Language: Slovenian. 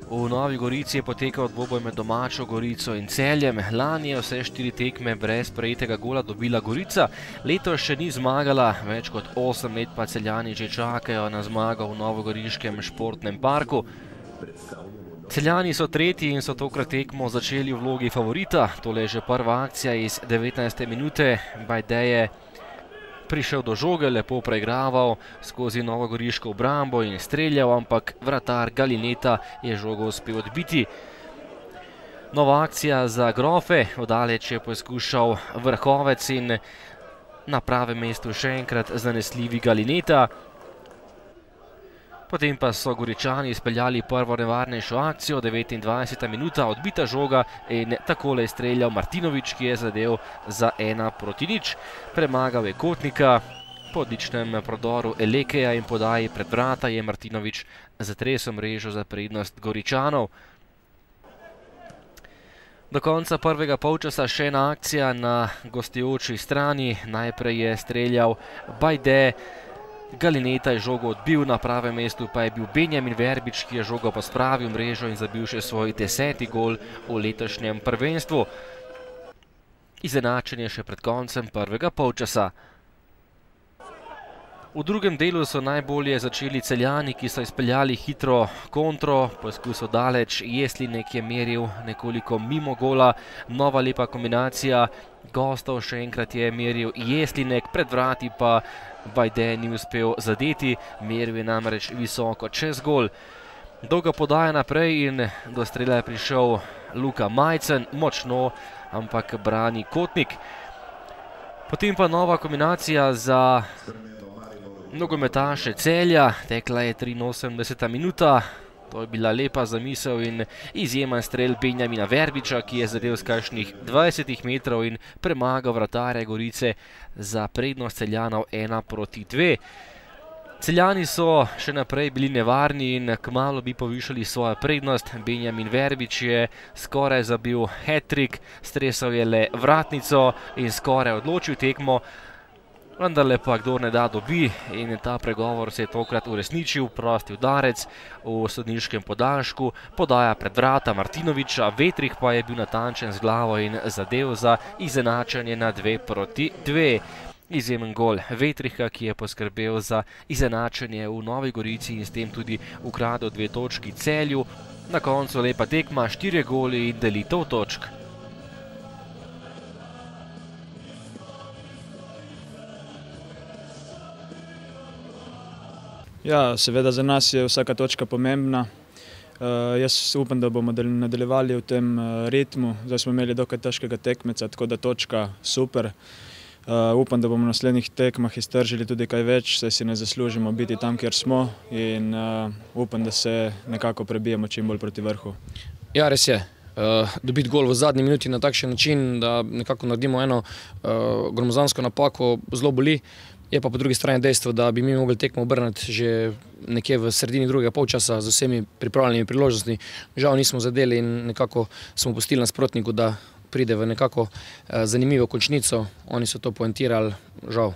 V Novi Gorici je potekal dvoboj med domačo Gorico in Celjem. Lani je vse 4 tekme brez prejetega gola dobila Gorica. Letos še ni zmagala, več kot 8 let pa Celjani že čakajo na zmago v novogoriškem športnem parku. Celjani so tretji in so tokrat tekmo začeli v vlogi favorita. Tole je že prva akcija iz 19. minute. Bajde je prišel do žoge, lepo preigraval skozi novogoriško obrambo in streljal, ampak vratar Galineta je žogo uspel odbiti. Nova akcija za Grofe, odaleč je poskušal Vrhovec in na pravem mestu še enkrat zanesljivi Galineta. Potem pa so Goričani izpeljali prvo nevarnejšo akcijo, 29. minuta, odbita žoga in takole je streljal Martinović, ki je zadel za 1:0. Premagal je Kotnika, po odličnem prodoru Elekeja in podaji pred vrata je Martinović zatresel mrežo za prednost Goričanov. Do konca prvega polčasa še ena akcija na gostujoči strani. Najprej je streljal Bajde, Galineta je žogo odbil, na pravem mestu pa je bil Benjamin Verbič, ki je žogo pospravil mrežo in zabil še svoj 10. gol v letošnjem prvenstvu. Izenačenje še pred koncem prvega polčasa. V drugem delu so najbolje začeli Celjani, ki so izpeljali hitro kontro, poskus daleč, Jeslinek je meril nekoliko mimo gola, nova lepa kombinacija gostov, še enkrat je meril Jeslinek, pred vrati pa Bajde ni uspel zadeti, meril je namreč visoko čez gol. Dolga podaja naprej in do strela je prišel Luka Majcen, močno, ampak brani Kotnik. Potem pa nova kombinacija za nogometaše Celja, tekla je 83. minuta, to je bila lepa zamisel in izjemen strel Benjamina Verbiča, ki je zadel z kakšnih 20 metrov in premagal vratarja Gorice za prednost Celjanov 1:2. Celjani so še naprej bili nevarni in kmalu bi povišali svojo prednost. Benjamin Verbič je skoraj zabil hat-trick, stresal je le vratnico in skoraj odločil tekmo. Vendarle pa kdor ne da dobi in ta pregovor se je tokrat uresničil, prosti udarec v sodniškem podaljšku, podaja pred vrata Martinovića, Vetrih pa je bil natančen z glavo in zadev za izenačenje na 2:2. Izjemen gol Vetriha, ki je poskrbel za izenačenje v Novi Gorici in s tem tudi ukradel 2 točki Celju. Na koncu lepa tekma, 4 goli in delitev točk. Ja, seveda za nas je vsaka točka pomembna. Jaz upam, da bomo nadaljevali v tem ritmu. Zdaj smo imeli dokaj težkega tekmeca, tako da točka super. Upam, da bomo v naslednjih tekmah iztržili tudi kaj več, saj si ne zaslužimo biti tam, kjer smo in upam, da se nekako prebijemo čim bolj proti vrhu. Ja, res je. Dobiti gol v zadnji minuti na takšen način, da nekako naredimo eno gromozansko napako, zelo boli. Je pa po drugi strani dejstvo, da bi mi mogli tekmo obrniti že nekje v sredini drugega polčasa z vsemi pripravljenimi priložnostmi. Žal nismo zadeli in nekako smo pustili nasprotniku, da pride v nekako zanimivo končnico. Oni so to poentirali, žal.